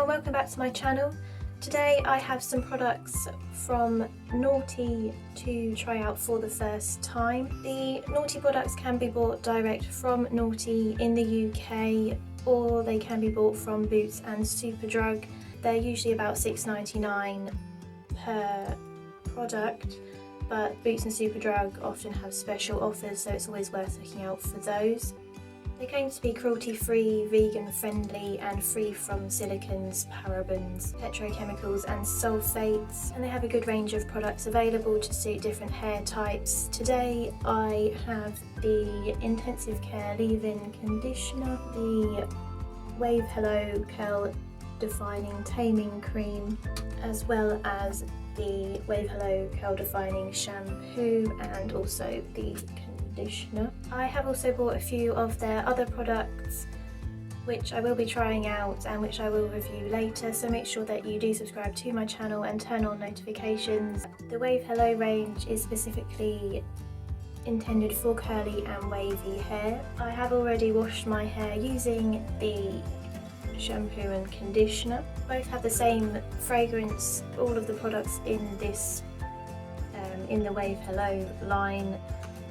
and welcome back to my channel. Today I have some products from Noughty to try out for the first time. The Noughty products can be bought direct from Noughty in the UK, or they can be bought from Boots and Superdrug. They're usually about £6.99 per product, but Boots and Superdrug often have special offers, so it's always worth looking out for those. They claim to be cruelty-free, vegan-friendly and free from silicons, parabens, petrochemicals and sulfates, and they have a good range of products available to suit different hair types. Today I have the Intensive Care Leave-In Conditioner, the Wave Hello Curl Defining Taming Cream, as well as the Wave Hello Curl Defining Shampoo and also the conditioner. I have also bought a few of their other products which I will be trying out and which I will review later, so make sure that you do subscribe to my channel and turn on notifications. The Wave Hello range is specifically intended for curly and wavy hair. I have already washed my hair using the shampoo and conditioner. Both have the same fragrance. All of the products in this in the Wave Hello line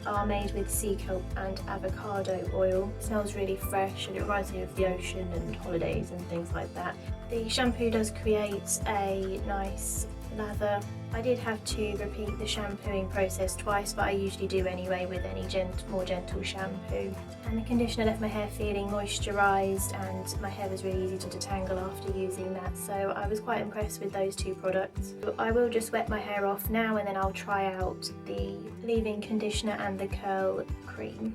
are made with sea kelp and avocado oil. It smells really fresh and it reminds me of the ocean and holidays and things like that. The shampoo does create a nice lather. I did have to repeat the shampooing process twice, but I usually do anyway with any more gentle shampoo. And the conditioner left my hair feeling moisturised and my hair was really easy to detangle after using that, so I was quite impressed with those two products. I will just wet my hair off now and then I'll try out the leave-in conditioner and the curl cream.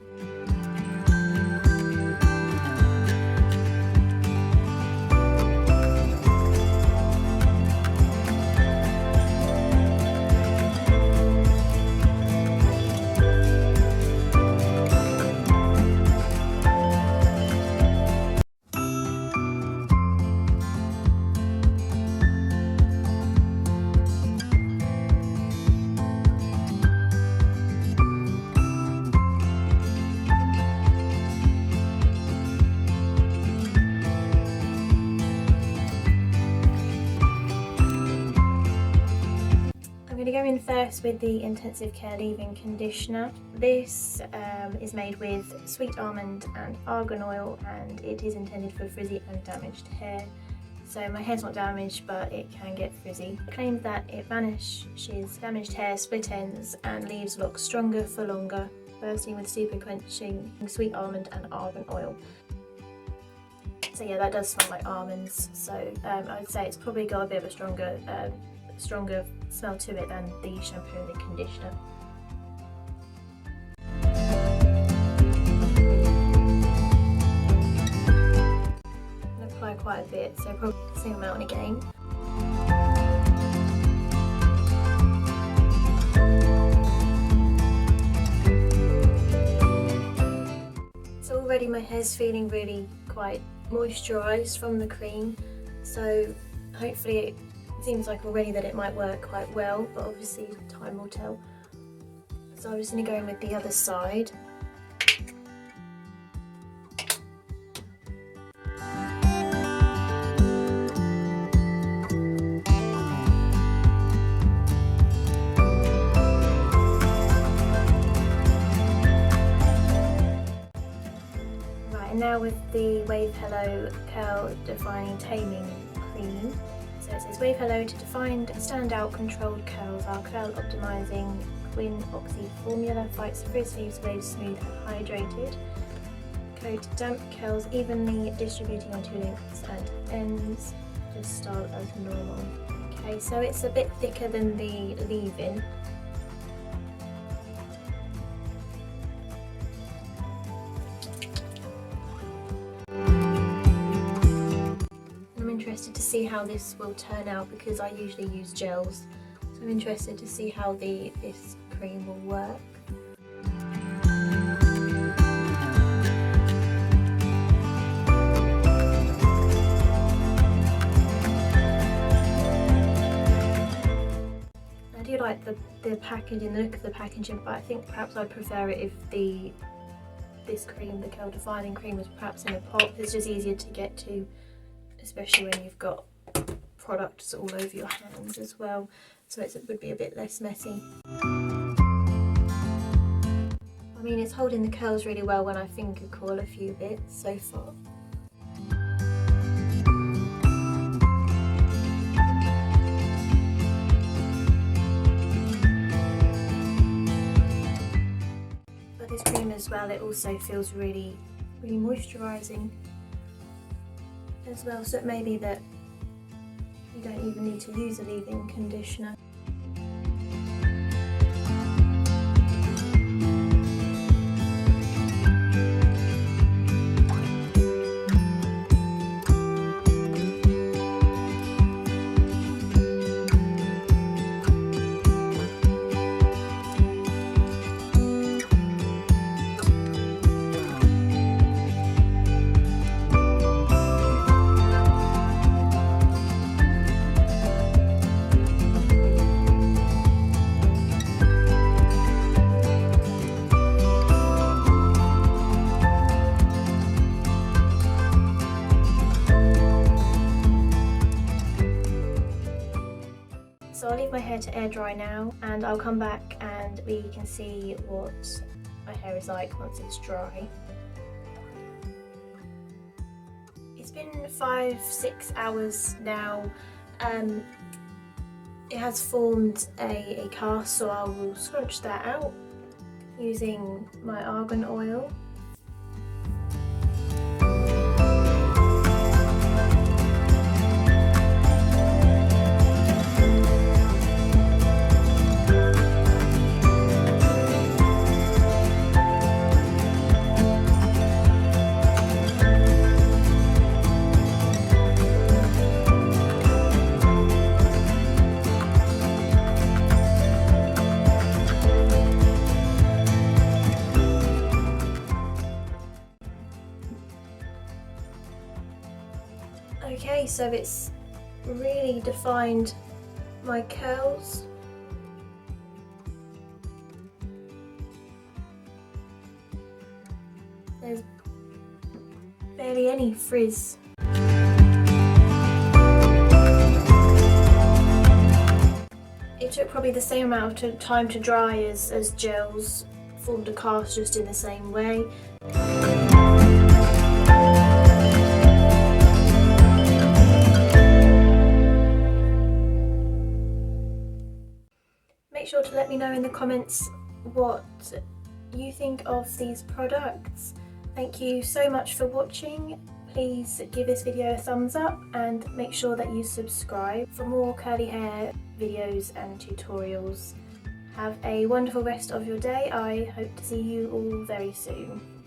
I'm going to go in first with the Intensive Care Leave-In Conditioner. This is made with sweet almond and argan oil, and it is intended for frizzy and damaged hair. So my hair's not damaged, but it can get frizzy. It claims that it vanishes damaged hair, split ends and leaves locks stronger for longer, bursting with super quenching sweet almond and argan oil. So yeah, that does smell like almonds, so I'd say it's probably got a bit of a stronger smell to it than the shampoo and the conditioner. I'm going to apply quite a bit, so probably the same amount again. So already my hair's feeling really quite moisturised from the cream, so hopefully it seems like already that it might work quite well, but obviously time will tell. So I'm just going to go in with the other side. Right, and now with the Wave Hello Curl Defining Taming Cream. So it says Wave Hello to define standout controlled curls. Our curl optimizing Quin Oxy formula fights frizz, leaves waves smooth and hydrated. Coat damp curls evenly, distributing onto links and ends. Just style as normal. Okay, so it's a bit thicker than the leave-in. Interested to see how this will turn out because I usually use gels, so I'm interested to see how this cream will work. I do like the packaging, the look of the packaging, but I think perhaps I'd prefer it if this cream, the curl defining cream, was perhaps in a pot. It's just easier to get to, especially when you've got products all over your hands as well, so it would be a bit less messy. I mean, it's holding the curls really well when I finger coil a few bits so far. But this cream as well, it also feels really moisturising as well, so it may be that you don't even need to use a leave-in conditioner. So I'll leave my hair to air dry now, and I'll come back and we can see what my hair is like once it's dry. It's been 5-6 hours now. It has formed a cast, so I will scrunch that out using my argan oil. Okay, so it's really defined my curls. There's barely any frizz. It took probably the same amount of time to dry as gels, formed a cast just in the same way. Make sure to let me know in the comments what you think of these products. Thank you so much for watching. Please give this video a thumbs up and make sure that you subscribe for more curly hair videos and tutorials. Have a wonderful rest of your day. I hope to see you all very soon.